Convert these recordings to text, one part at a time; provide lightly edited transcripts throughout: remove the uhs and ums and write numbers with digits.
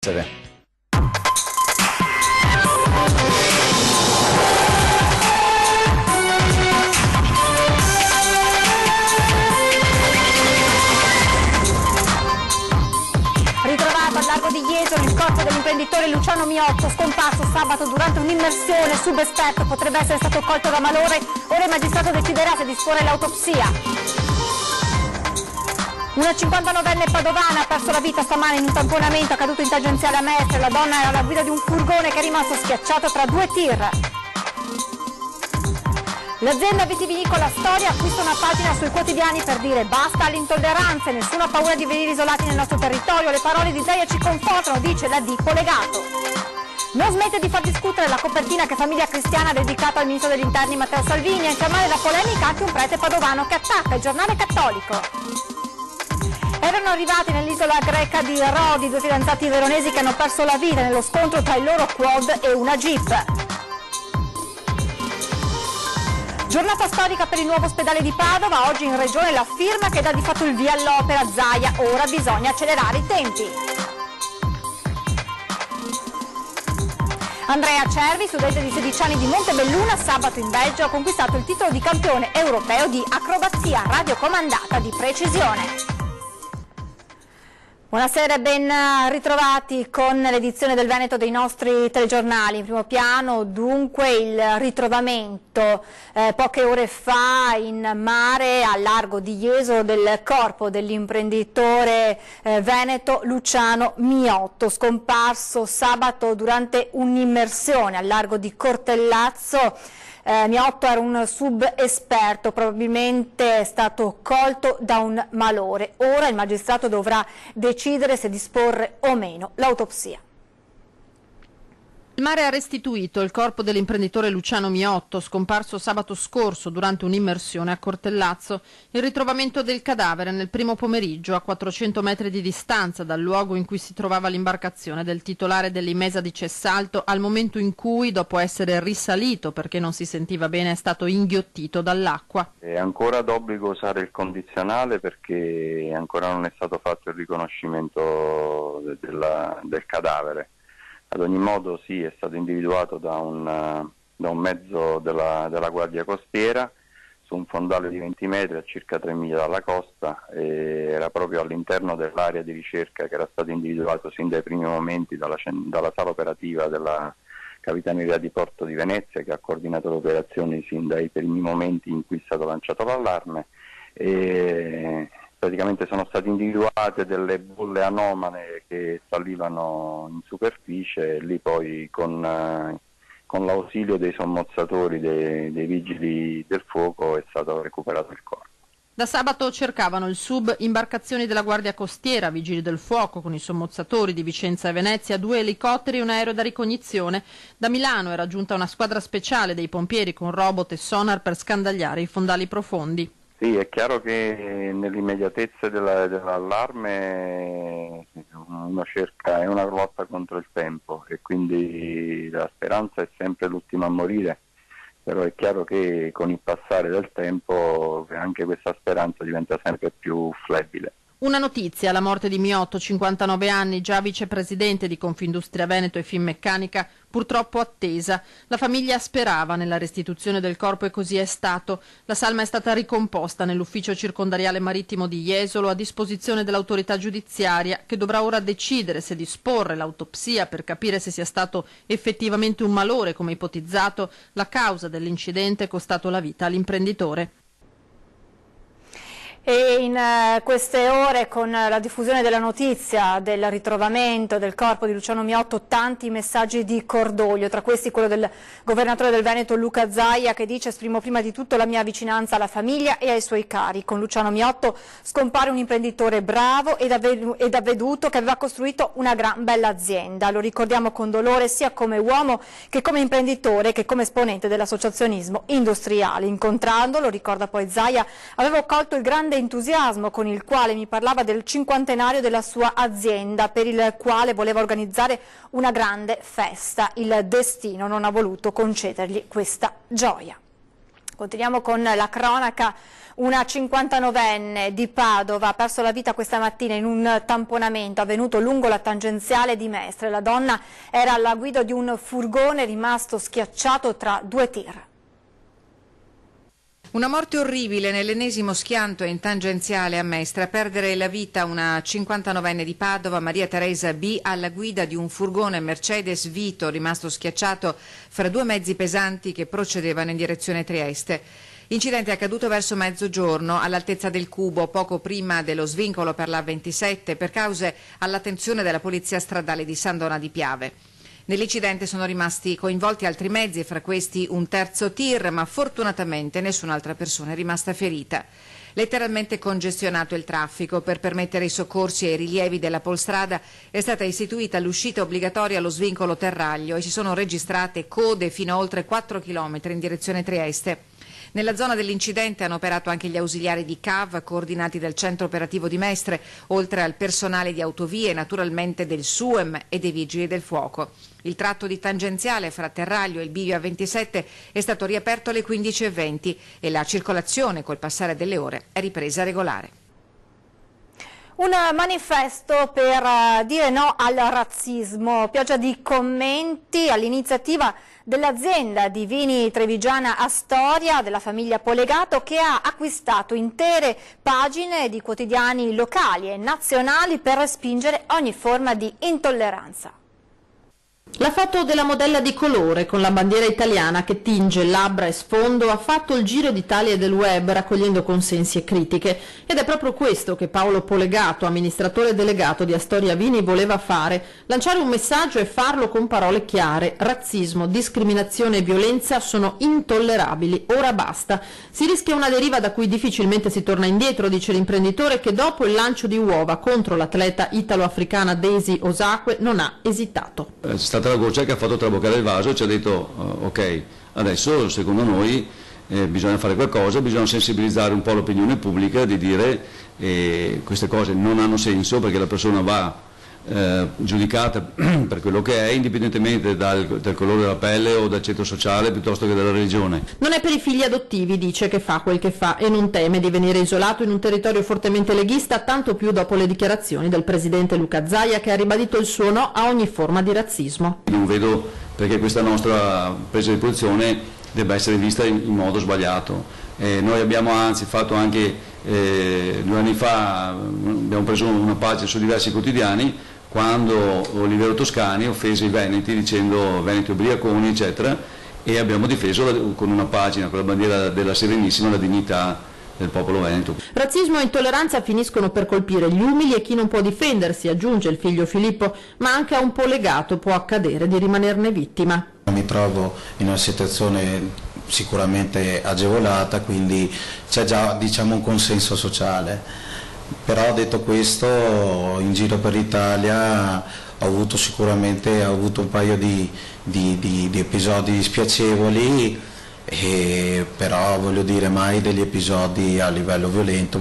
essere. Ritrovato al largo di Jesolo il corpo dell'imprenditore Luciano Miotto, scomparso sabato durante un'immersione. Subesperto potrebbe essere stato colto da malore. Ora il magistrato deciderà se disporre l'autopsia. Una 59enne padovana ha perso la vita stamane in un tamponamento accaduto in tangenziale a Mestre. La donna era alla guida di un furgone che è rimasto schiacciato tra due tir. L'azienda vitivinicola Storia acquista una pagina sui quotidiani per dire basta alle intolleranze, nessuno ha paura di venire isolati nel nostro territorio. Le parole di Zaia ci confortano, dice la Dipo Legato. Non smette di far discutere la copertina che Famiglia Cristiana ha dedicato al ministro degli interni Matteo Salvini. A infiammare la polemica anche un prete padovano che attacca il giornale cattolico. Erano arrivati nell'isola greca di Rodi due fidanzati veronesi che hanno perso la vita nello scontro tra il loro quad e una jeep. Giornata storica per il nuovo ospedale di Padova, oggi in regione la firma che dà di fatto il via all'opera. Zaia, ora bisogna accelerare i tempi. Andrea Cervi, studente di 16 anni di Montebelluna, sabato in Belgio ha conquistato il titolo di campione europeo di acrobazia radiocomandata di precisione. Buonasera e ben ritrovati con l'edizione del Veneto dei nostri telegiornali. In primo piano dunque il ritrovamento poche ore fa in mare al largo di Jesolo del corpo dell'imprenditore veneto Luciano Miotto, scomparso sabato durante un'immersione al largo di Cortellazzo. Miotto era un subesperto, probabilmente è stato colto da un malore. Ora il magistrato dovrà decidere se disporre o meno l'autopsia. Il mare ha restituito il corpo dell'imprenditore Luciano Miotto, scomparso sabato scorso durante un'immersione a Cortellazzo. Il ritrovamento del cadavere nel primo pomeriggio a 400 metri di distanza dal luogo in cui si trovava l'imbarcazione del titolare dell'Imesa di Cessalto, al momento in cui, dopo essere risalito perché non si sentiva bene, è stato inghiottito dall'acqua. È ancora d'obbligo usare il condizionale perché ancora non è stato fatto il riconoscimento del cadavere. Ad ogni modo sì, è stato individuato da un mezzo della Guardia Costiera su un fondale di 20 metri a circa 3 miglia dalla costa, e era proprio all'interno dell'area di ricerca che era stato individuato sin dai primi momenti dalla sala operativa della Capitaneria di Porto di Venezia, che ha coordinato le operazioni sin dai primi momenti in cui è stato lanciato l'allarme. Praticamente sono state individuate delle bolle anomale che salivano in superficie e lì poi con l'ausilio dei sommozzatori dei vigili del fuoco è stato recuperato il corpo. Da sabato cercavano il sub imbarcazioni della Guardia Costiera, vigili del fuoco con i sommozzatori di Vicenza e Venezia, 2 elicotteri e un aereo da ricognizione. Da Milano era giunta una squadra speciale dei pompieri con robot e sonar per scandagliare i fondali profondi. Sì, è chiaro che nell'immediatezza dell'allarme uno cerca, è una lotta contro il tempo e quindi la speranza è sempre l'ultima a morire, però è chiaro che con il passare del tempo anche questa speranza diventa sempre più flebile. Una notizia, la morte di Miotto, 59 anni, già vicepresidente di Confindustria Veneto e Finmeccanica, purtroppo attesa. La famiglia sperava nella restituzione del corpo e così è stato. La salma è stata ricomposta nell'ufficio circondariale marittimo di Jesolo a disposizione dell'autorità giudiziaria, che dovrà ora decidere se disporre l'autopsia per capire se sia stato effettivamente un malore, come ipotizzato. La causa dell'incidente è costato la vita all'imprenditore. E in queste ore, con la diffusione della notizia del ritrovamento del corpo di Luciano Miotto, tanti messaggi di cordoglio, tra questi quello del governatore del Veneto Luca Zaia, che dice: esprimo prima di tutto la mia vicinanza alla famiglia e ai suoi cari. Con Luciano Miotto scompare un imprenditore bravo ed avveduto che aveva costruito una gran bella azienda. Lo ricordiamo con dolore sia come uomo che come imprenditore che come esponente dell'associazionismo industriale. Incontrandolo, ricorda poi Zaia, avevo colto il grande entusiasmo con il quale mi parlava del cinquantenario della sua azienda, per il quale voleva organizzare una grande festa. Il destino non ha voluto concedergli questa gioia. Continuiamo con la cronaca. Una 59enne di Padova ha perso la vita questa mattina in un tamponamento avvenuto lungo la tangenziale di Mestre. La donna era alla guida di un furgone rimasto schiacciato tra due tir. Una morte orribile nell'ennesimo schianto in tangenziale a Mestre. A perdere la vita una 59enne di Padova, Maria Teresa B., alla guida di un furgone Mercedes Vito rimasto schiacciato fra due mezzi pesanti che procedevano in direzione Trieste. L'incidente è accaduto verso mezzogiorno all'altezza del Cubo, poco prima dello svincolo per la 27, per cause all'attenzione della Polizia Stradale di San Dona di Piave. Nell'incidente sono rimasti coinvolti altri mezzi, fra questi un terzo tir, ma fortunatamente nessun'altra persona è rimasta ferita. Letteralmente congestionato il traffico. Per permettere i soccorsi e i rilievi della Polstrada è stata istituita l'uscita obbligatoria allo svincolo Terraglio e si sono registrate code fino a oltre 4 km in direzione Trieste. Nella zona dell'incidente hanno operato anche gli ausiliari di CAV coordinati dal centro operativo di Mestre, oltre al personale di autovie e naturalmente del SUEM e dei vigili del fuoco. Il tratto di tangenziale fra Terraglio e il bivio A27 è stato riaperto alle 15:20 e la circolazione col passare delle ore è ripresa regolare. Un manifesto per dire no al razzismo, pioggia di commenti all'iniziativa dell'azienda di vini trevigiana Astoria, della famiglia Polegato, che ha acquistato intere pagine di quotidiani locali e nazionali per respingere ogni forma di intolleranza. La foto della modella di colore con la bandiera italiana che tinge labbra e sfondo ha fatto il giro d'Italia e del web raccogliendo consensi e critiche, ed è proprio questo che Paolo Polegato, amministratore delegato di Astoria Vini, voleva fare: lanciare un messaggio e farlo con parole chiare. Razzismo, discriminazione e violenza sono intollerabili, ora basta. Si rischia una deriva da cui difficilmente si torna indietro, dice l'imprenditore, che dopo il lancio di uova contro l'atleta italo-africana Daisy Osakwe non ha esitato. È stata la goccia che ha fatto traboccare il vaso e ci ha detto ok, adesso secondo noi bisogna fare qualcosa, bisogna sensibilizzare un po' l'opinione pubblica di dire queste cose non hanno senso, perché la persona va giudicata per quello che è, indipendentemente dal colore della pelle o dal centro sociale piuttosto che dalla religione. Non è per i figli adottivi, dice, che fa quel che fa e non teme di venire isolato in un territorio fortemente leghista, tanto più dopo le dichiarazioni del presidente Luca Zaia, che ha ribadito il suo no a ogni forma di razzismo. Non vedo perché questa nostra presa di posizione debba essere vista in modo sbagliato. Noi abbiamo anzi fatto anche 2 anni fa, abbiamo preso una pagina su diversi quotidiani quando Olivero Toscani offese i veneti dicendo veneti ubriaconi eccetera, e abbiamo difeso con una pagina, con la bandiera della Serenissima, la dignità del popolo veneto. Razzismo e intolleranza finiscono per colpire gli umili e chi non può difendersi, aggiunge il figlio Filippo, ma anche a un Polegato può accadere di rimanerne vittima. Mi trovo in una situazione sicuramente agevolata, quindi c'è già, diciamo, un consenso sociale. Però detto questo, in giro per l'Italia ho avuto un paio di episodi spiacevoli, però voglio dire mai degli episodi a livello violento,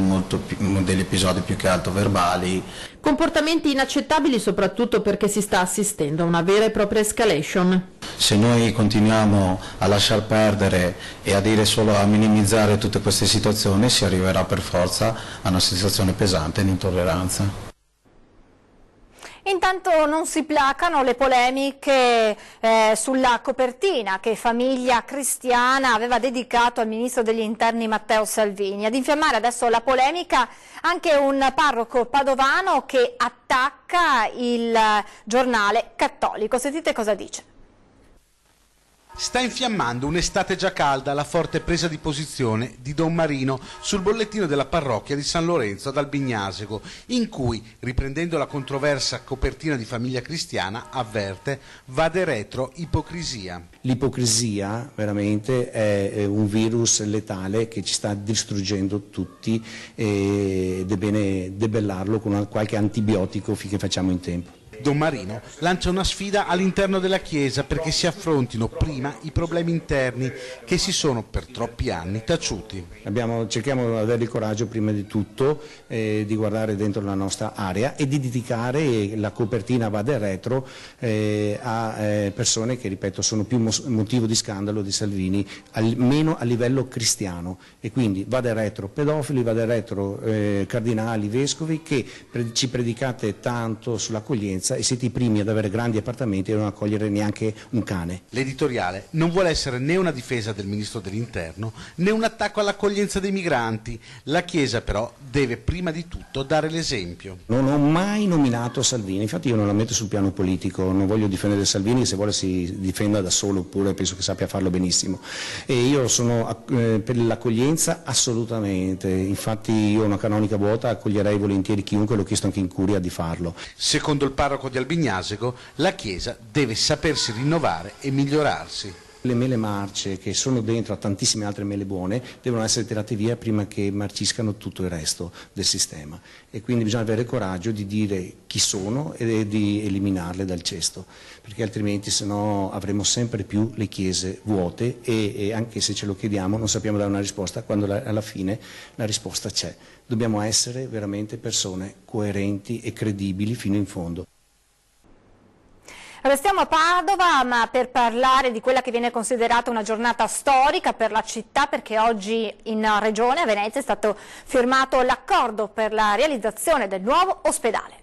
degli episodi più che altro verbali. Comportamenti inaccettabili soprattutto perché si sta assistendo a una vera e propria escalation. Se noi continuiamo a lasciar perdere e a minimizzare tutte queste situazioni, si arriverà per forza a una situazione pesante di intolleranza. Intanto non si placano le polemiche sulla copertina che Famiglia Cristiana aveva dedicato al ministro degli interni Matteo Salvini. Ad infiammare adesso la polemica anche un parroco padovano che attacca il giornale cattolico. Sentite cosa dice. Sta infiammando un'estate già calda la forte presa di posizione di Don Marino sul bollettino della parrocchia di San Lorenzo ad Albignasego, in cui, riprendendo la controversa copertina di Famiglia Cristiana, avverte: vade retro ipocrisia. L'ipocrisia veramente è un virus letale che ci sta distruggendo tutti ed è bene debellarlo con qualche antibiotico finché facciamo in tempo. Don Marino lancia una sfida all'interno della Chiesa perché si affrontino prima i problemi interni che si sono per troppi anni taciuti. Cerchiamo di avere il coraggio prima di tutto di guardare dentro la nostra area e di dedicare la copertina Vada e Retro a persone che, ripeto, sono più motivo di scandalo di Salvini, almeno a livello cristiano, e quindi Vada e Retro pedofili, Vada e Retro cardinali, vescovi, che ci predicate tanto sull'accoglienza e siete i primi ad avere grandi appartamenti e non accogliere neanche un cane. L'editoriale non vuole essere né una difesa del Ministro dell'Interno né un attacco all'accoglienza dei migranti. La Chiesa però deve prima di tutto dare l'esempio. Non ho mai nominato Salvini, infatti io non la metto sul piano politico, non voglio difendere Salvini, se vuole si difenda da solo, oppure penso che sappia farlo benissimo. E io sono per l'accoglienza assolutamente, infatti io ho una canonica vuota, accoglierei volentieri chiunque, l'ho chiesto anche in curia di farlo. Secondo il parroco di Albignasego, la Chiesa deve sapersi rinnovare e migliorarsi. Le mele marce, che sono dentro a tantissime altre mele buone, devono essere tirate via prima che marciscano tutto il resto del sistema, e quindi bisogna avere il coraggio di dire chi sono e di eliminarle dal cesto, perché altrimenti sennò avremo sempre più le chiese vuote e anche se ce lo chiediamo non sappiamo dare una risposta, quando alla fine la risposta c'è. Dobbiamo essere veramente persone coerenti e credibili fino in fondo. Restiamo a Padova, ma per parlare di quella che viene considerata una giornata storica per la città, perché oggi in Regione, a Venezia, è stato firmato l'accordo per la realizzazione del nuovo ospedale.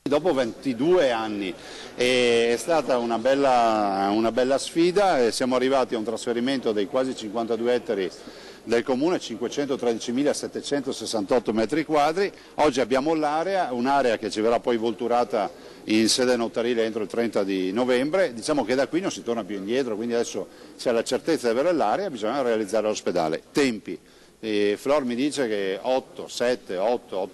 Dopo 22 anni è stata una bella sfida, siamo arrivati a un trasferimento dei quasi 52 ettari del comune, 513.768 metri quadri. Oggi abbiamo un'area che ci verrà poi volturata in sede notarile entro il 30 di novembre. Diciamo che da qui non si torna più indietro, quindi adesso c'è la certezza di avere l'area, bisogna realizzare l'ospedale. Tempi. Flor mi dice che 8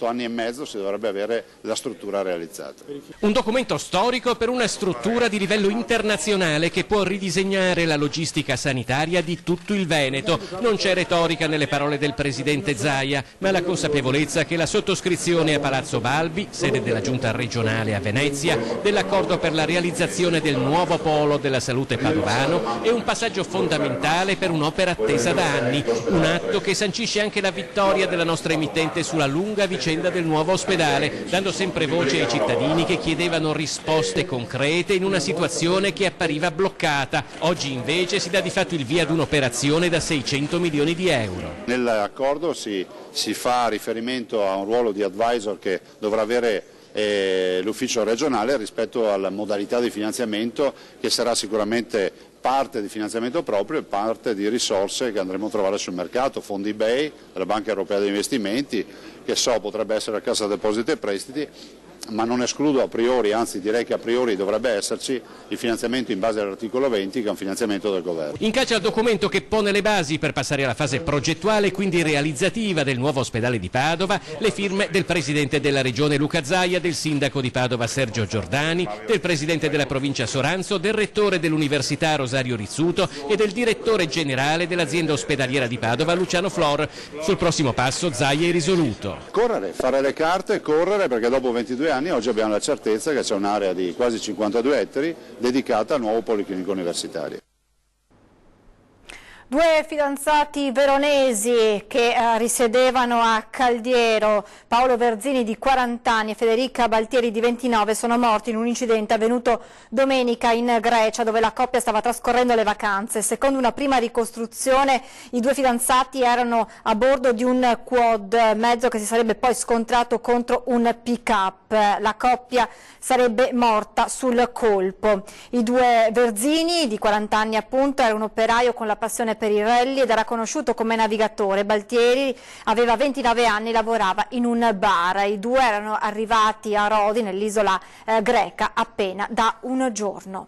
anni e mezzo si dovrebbe avere la struttura realizzata. Un documento storico per una struttura di livello internazionale che può ridisegnare la logistica sanitaria di tutto il Veneto. Non c'è retorica nelle parole del presidente Zaia, ma la consapevolezza che la sottoscrizione a Palazzo Balbi, sede della giunta regionale a Venezia, dell'accordo per la realizzazione del nuovo polo della salute padovano è un passaggio fondamentale per un'opera attesa da anni, un atto che sancisce anche la vittoria della nostra emittente sulla lunga vicenda del nuovo ospedale, dando sempre voce ai cittadini che chiedevano risposte concrete in una situazione che appariva bloccata. Oggi invece si dà di fatto il via ad un'operazione da 600 milioni di euro. Nell'accordo si fa riferimento a un ruolo di advisor che dovrà avere l'ufficio regionale rispetto alla modalità di finanziamento, che sarà sicuramente parte di finanziamento proprio e parte di risorse che andremo a trovare sul mercato, fondi BEI, la Banca Europea degli Investimenti, che potrebbe essere la Cassa Depositi e Prestiti, ma non escludo a priori, anzi direi che a priori dovrebbe esserci il finanziamento in base all'articolo 20, che è un finanziamento del governo. Incalcia il documento che pone le basi per passare alla fase progettuale e quindi realizzativa del nuovo ospedale di Padova, le firme del presidente della regione Luca Zaia, del sindaco di Padova Sergio Giordani, del presidente della provincia Soranzo, del rettore dell'università Rosario Rizzuto e del direttore generale dell'azienda ospedaliera di Padova Luciano Flor. Sul prossimo passo Zaia è risoluto. Correre, fare le carte, correre, perché dopo 22 anni oggi abbiamo la certezza che c'è un'area di quasi 52 ettari dedicata al nuovo policlinico universitario. Due fidanzati veronesi che risiedevano a Caldiero, Paolo Verzini di 40 anni e Federica Baltieri di 29, sono morti in un incidente avvenuto domenica in Grecia, dove la coppia stava trascorrendo le vacanze. Secondo una prima ricostruzione i due fidanzati erano a bordo di un quad, mezzo che si sarebbe poi scontrato contro un pick-up. La coppia sarebbe morta sul colpo. I due Verzini, di 40 anni appunto, era un operaio con la passione per i rally ed era conosciuto come navigatore. Baltieri aveva 29 anni e lavorava in un bar. I due erano arrivati a Rodi, nell'isola greca, appena da un giorno.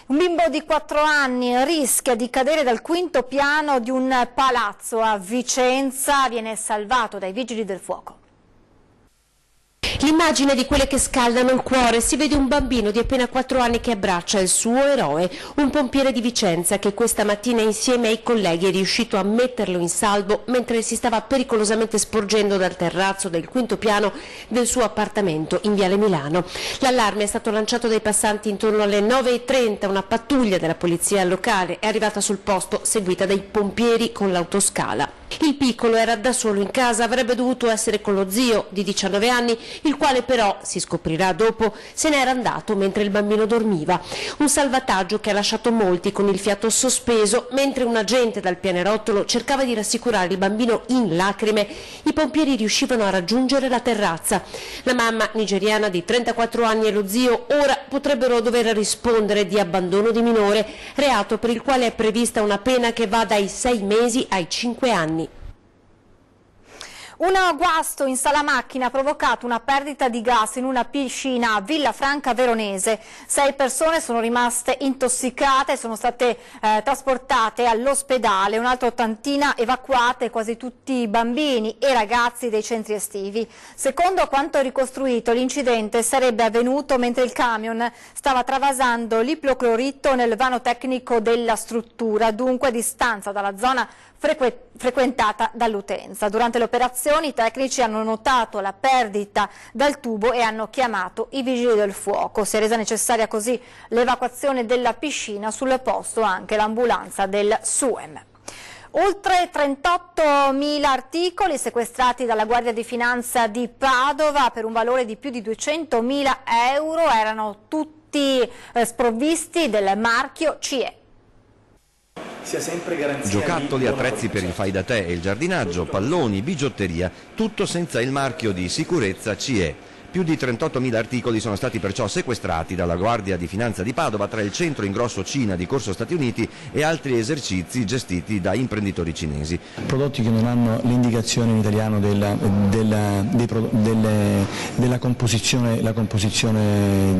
Un bimbo di 4 anni rischia di cadere dal quinto piano di un palazzo a Vicenza, viene salvato dai vigili del fuoco. L'immagine di quelle che scaldano il cuore, si vede un bambino di appena 4 anni che abbraccia il suo eroe, un pompiere di Vicenza che questa mattina insieme ai colleghi è riuscito a metterlo in salvo mentre si stava pericolosamente sporgendo dal terrazzo del 5° piano del suo appartamento in Viale Milano. L'allarme è stato lanciato dai passanti intorno alle 9:30, una pattuglia della polizia locale è arrivata sul posto seguita dai pompieri con l'autoscala. Il piccolo era da solo in casa, avrebbe dovuto essere con lo zio di 19 anni, il quale però, si scoprirà dopo, se n'era andato mentre il bambino dormiva. Un salvataggio che ha lasciato molti con il fiato sospeso, mentre un agente dal pianerottolo cercava di rassicurare il bambino in lacrime, i pompieri riuscivano a raggiungere la terrazza. La mamma nigeriana di 34 anni e lo zio ora potrebbero dover rispondere di abbandono di minore, reato per il quale è prevista una pena che va dai 6 mesi ai 5 anni. Un guasto in sala macchina ha provocato una perdita di gas in una piscina a Villafranca Veronese. 6 persone sono rimaste intossicate e sono state trasportate all'ospedale, un'altra ottantina evacuate, quasi tutti bambini e ragazzi dei centri estivi. Secondo quanto ricostruito, l'incidente sarebbe avvenuto mentre il camion stava travasando l'ipoclorito nel vano tecnico della struttura, dunque a distanza dalla zona frequentata dall'utenza. Durante le operazioni i tecnici hanno notato la perdita dal tubo e hanno chiamato i vigili del fuoco. Si è resa necessaria così l'evacuazione della piscina, sul posto anche l'ambulanza del SUEM. Oltre 38.000 articoli sequestrati dalla Guardia di Finanza di Padova per un valore di più di 200.000 euro erano tutti sprovvisti del marchio CE. Giocattoli, attrezzi per il fai da te e il giardinaggio, palloni, bigiotteria, tutto senza il marchio di sicurezza CE. Più di 38.000 articoli sono stati perciò sequestrati dalla Guardia di Finanza di Padova tra il centro ingrosso Cina di Corso Stati Uniti e altri esercizi gestiti da imprenditori cinesi. Prodotti che non hanno l'indicazione in italiano della composizione,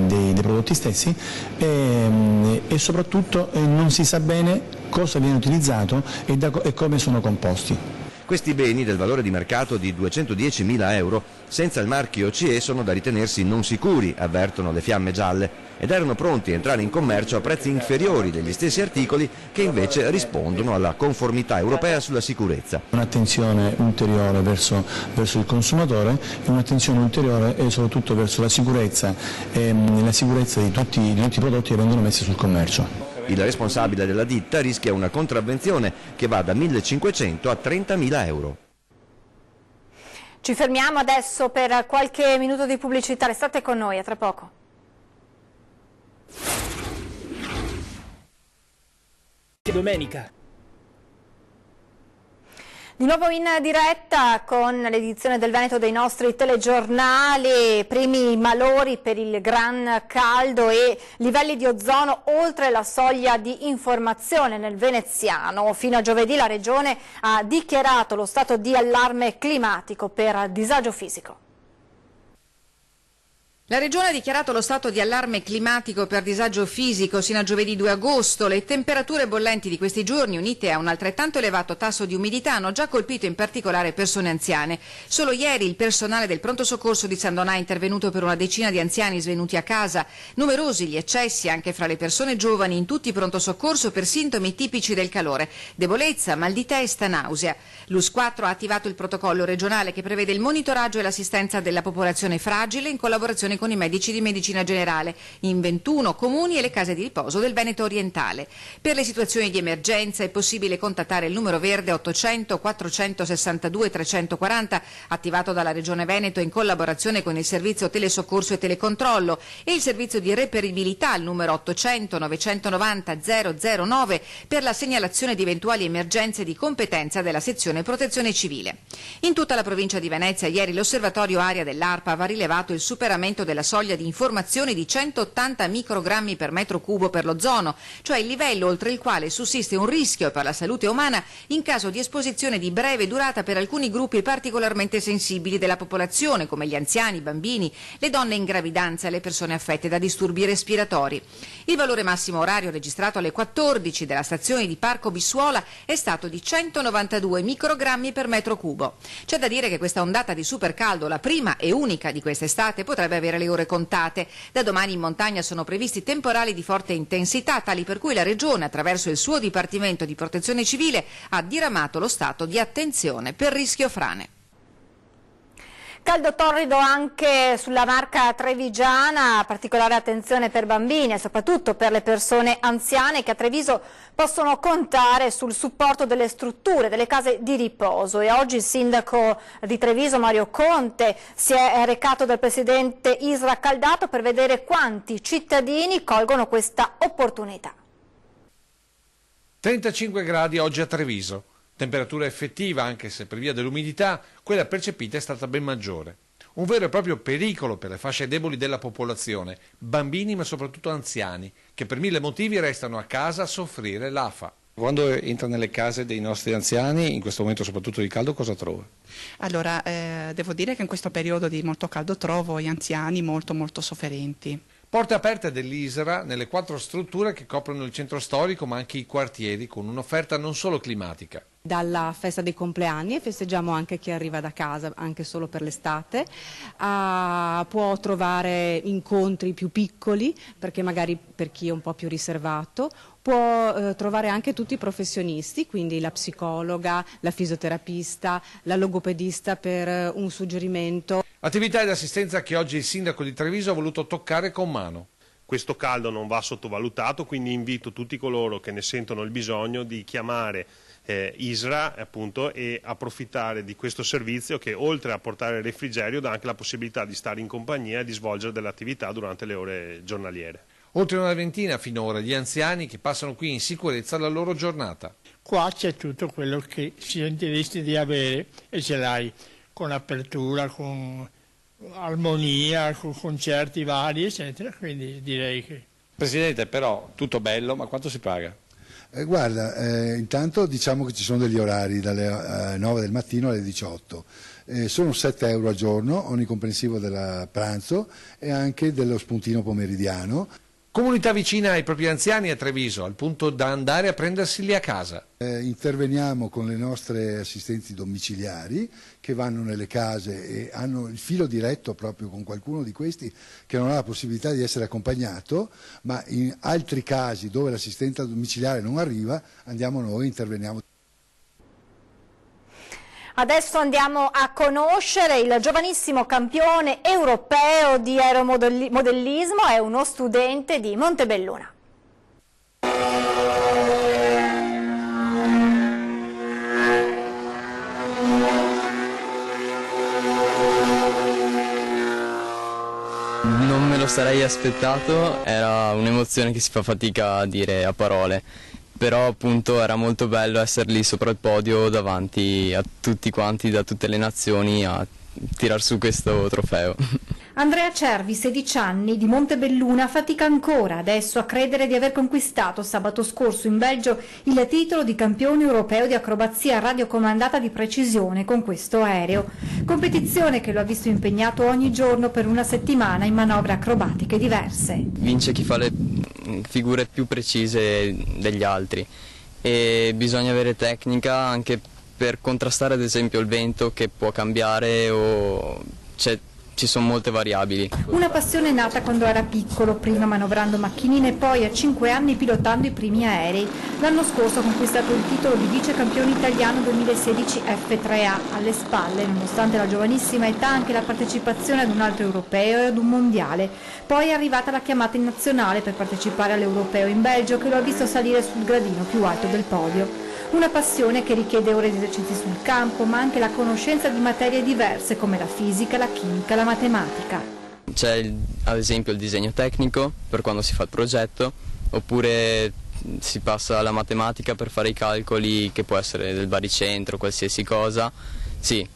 dei prodotti stessi e soprattutto non si sa bene cosa viene utilizzato e come sono composti. Questi beni del valore di mercato di 210.000 euro senza il marchio CE sono da ritenersi non sicuri, avvertono le Fiamme Gialle, ed erano pronti a entrare in commercio a prezzi inferiori degli stessi articoli che invece rispondono alla conformità europea sulla sicurezza. Un'attenzione ulteriore verso il consumatore e un'attenzione ulteriore e soprattutto verso la sicurezza di tutti i prodotti che vengono messi sul commercio. Il responsabile della ditta rischia una contravvenzione che va da 1.500 a 30.000 euro. Ci fermiamo adesso per qualche minuto di pubblicità, restate con noi, a tra poco. Domenica. Di nuovo in diretta con l'edizione del Veneto dei nostri telegiornali, primi malori per il gran caldo e livelli di ozono oltre la soglia di informazione nel veneziano. Fino a giovedì la Regione ha dichiarato lo stato di allarme climatico per disagio fisico. La Regione ha dichiarato lo stato di allarme climatico per disagio fisico sino a giovedì 2 agosto. Le temperature bollenti di questi giorni, unite a un altrettanto elevato tasso di umidità, hanno già colpito in particolare persone anziane. Solo ieri il personale del pronto soccorso di San Donà è intervenuto per una decina di anziani svenuti a casa. Numerosi gli eccessi anche fra le persone giovani in tutti i pronto soccorso per sintomi tipici del calore: debolezza, mal di testa, nausea. L'US4 ha attivato il protocollo regionale che prevede il monitoraggio e l'assistenza della popolazione fragile in collaborazione con i medici di medicina generale in 21 comuni e le case di riposo del Veneto orientale. Per le situazioni di emergenza è possibile contattare il numero verde 800 462 340 attivato dalla Regione Veneto in collaborazione con il servizio telesoccorso e telecontrollo e il servizio di reperibilità al numero 800 990 009 per la segnalazione di eventuali emergenze di competenza della sezione protezione civile. In tutta la provincia di Venezia ieri l'osservatorio aria dell'ARPA aveva rilevato il superamento rispetto della soglia di informazione di 180 microgrammi per metro cubo per l'ozono, cioè il livello oltre il quale sussiste un rischio per la salute umana in caso di esposizione di breve durata per alcuni gruppi particolarmente sensibili della popolazione, come gli anziani, i bambini, le donne in gravidanza e le persone affette da disturbi respiratori. Il valore massimo orario registrato alle 14 della stazione di Parco Bissuola è stato di 192 microgrammi per metro cubo. C'è da dire che questa ondata di supercaldo, la prima e unica di quest'estate, potrebbe avere le ore contate. Da domani in montagna sono previsti temporali di forte intensità, tali per cui la Regione, attraverso il suo Dipartimento di Protezione Civile, ha diramato lo stato di attenzione per rischio frane. Caldo torrido anche sulla Marca trevigiana, particolare attenzione per bambini e soprattutto per le persone anziane che a Treviso possono contare sul supporto delle strutture, delle case di riposo. E oggi il sindaco di Treviso, Mario Conte, si è recato dal presidente Isra Caldato per vedere quanti cittadini colgono questa opportunità. 35 gradi oggi a Treviso. Temperatura effettiva, anche se per via dell'umidità, quella percepita è stata ben maggiore. Un vero e proprio pericolo per le fasce deboli della popolazione, bambini ma soprattutto anziani, che per mille motivi restano a casa a soffrire l'afa. Quando entra nelle case dei nostri anziani, in questo momento soprattutto di caldo, cosa trova? Allora, devo dire che in questo periodo di molto caldo trovo gli anziani molto sofferenti. Porte aperte dell'ISRA nelle 4 strutture che coprono il centro storico ma anche i quartieri, con un'offerta non solo climatica. Dalla festa dei compleanni, e festeggiamo anche chi arriva da casa anche solo per l'estate, può trovare incontri più piccoli, perché magari per chi è un po' più riservato, può trovare anche tutti i professionisti, quindi la psicologa, la fisioterapista, la logopedista per un suggerimento. Attività ed assistenza che oggi il sindaco di Treviso ha voluto toccare con mano. Questo caldo non va sottovalutato, quindi invito tutti coloro che ne sentono il bisogno di chiamare ISRA appunto, e approfittare di questo servizio che, oltre a portare il refrigerio, dà anche la possibilità di stare in compagnia e di svolgere delle attività durante le ore giornaliere. Oltre una ventina finora gli anziani che passano qui in sicurezza la loro giornata. Qua c'è tutto quello che sentiresti di avere e ce l'hai, con apertura, con armonia, con concerti vari eccetera, quindi direi che... Presidente, però tutto bello, ma quanto si paga? Guarda, intanto diciamo che ci sono degli orari dalle 9 del mattino alle 18, sono 7 euro al giorno, onnicomprensivo del pranzo e anche dello spuntino pomeridiano. Comunità vicina ai propri anziani a Treviso, al punto da andare a prenderseli a casa. Interveniamo con le nostre assistenti domiciliari che vanno nelle case e hanno il filo diretto proprio con qualcuno di questi che non ha la possibilità di essere accompagnato, ma in altri casi dove l'assistente domiciliare non arriva andiamo noi, interveniamo. Adesso andiamo a conoscere il giovanissimo campione europeo di aeromodellismo, è uno studente di Montebelluna. Non me lo sarei aspettato, era un'emozione che si fa fatica a dire a parole. Però appunto era molto bello essere lì sopra il podio davanti a tutti quanti da tutte le nazioni a tirar su questo trofeo. Andrea Cervi, 16 anni, di Montebelluna, fatica ancora adesso a credere di aver conquistato sabato scorso in Belgio il titolo di campione europeo di acrobazia radiocomandata di precisione con questo aereo. Competizione che lo ha visto impegnato ogni giorno per una settimana in manovre acrobatiche diverse. Vince chi fa le figure più precise degli altri e bisogna avere tecnica anche per contrastare ad esempio il vento che può cambiare o ci sono molte variabili. Una passione nata quando era piccolo, prima manovrando macchinine e poi a 5 anni pilotando i primi aerei. L'anno scorso ha conquistato il titolo di vice campione italiano 2016 F3A, alle spalle, nonostante la giovanissima età, anche la partecipazione ad un altro europeo e ad un mondiale. Poi è arrivata la chiamata in nazionale per partecipare all'europeo in Belgio, che lo ha visto salire sul gradino più alto del podio. Una passione che richiede ore di esercizi sul campo, ma anche la conoscenza di materie diverse come la fisica, la chimica, la matematica. C'è ad esempio il disegno tecnico per quando si fa il progetto, oppure si passa alla matematica per fare i calcoli, che può essere del baricentro, qualsiasi cosa. Sì,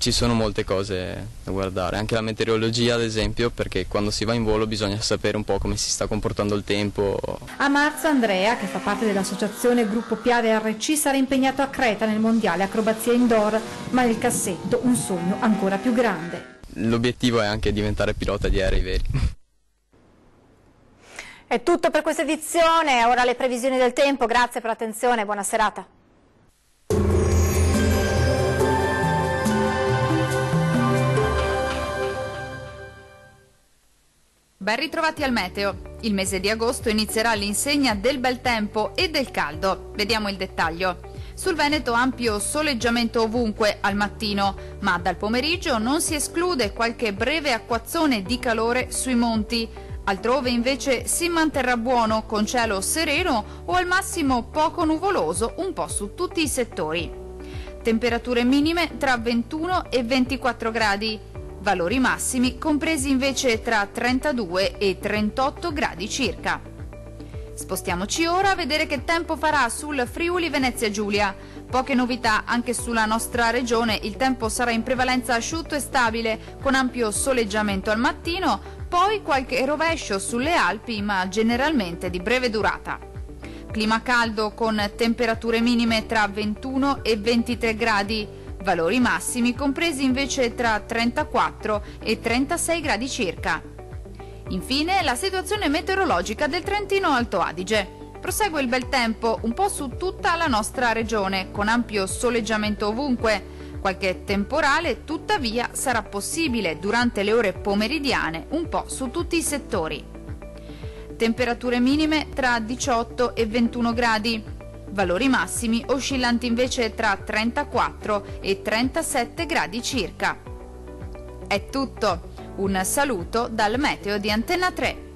ci sono molte cose da guardare, anche la meteorologia ad esempio, perché quando si va in volo bisogna sapere un po' come si sta comportando il tempo. A marzo Andrea, che fa parte dell'associazione Gruppo Piave RC, sarà impegnato a Creta nel mondiale acrobazia indoor, ma nel cassetto un sogno ancora più grande. L'obiettivo è anche diventare pilota di aerei veri. È tutto per questa edizione, ora le previsioni del tempo, grazie per l'attenzione, buona serata. Ben ritrovati al meteo. Il mese di agosto inizierà all'insegna del bel tempo e del caldo. Vediamo il dettaglio. Sul Veneto ampio soleggiamento ovunque al mattino, ma dal pomeriggio non si esclude qualche breve acquazzone di calore sui monti. Altrove invece si manterrà buono con cielo sereno o al massimo poco nuvoloso un po' su tutti i settori. Temperature minime tra 21 e 24 gradi. Valori massimi compresi invece tra 32 e 38 gradi circa. Spostiamoci ora a vedere che tempo farà sul Friuli Venezia Giulia. Poche novità anche sulla nostra regione, il tempo sarà in prevalenza asciutto e stabile, con ampio soleggiamento al mattino, poi qualche rovescio sulle Alpi, ma generalmente di breve durata. Clima caldo con temperature minime tra 21 e 23 gradi. Valori massimi compresi invece tra 34 e 36 gradi circa. Infine la situazione meteorologica del Trentino Alto Adige. Prosegue il bel tempo un po' su tutta la nostra regione, con ampio soleggiamento ovunque. Qualche temporale tuttavia sarà possibile durante le ore pomeridiane un po' su tutti i settori. Temperature minime tra 18 e 21 gradi. Valori massimi oscillanti invece tra 34 e 37 gradi circa. È tutto. Un saluto dal meteo di Antenna 3.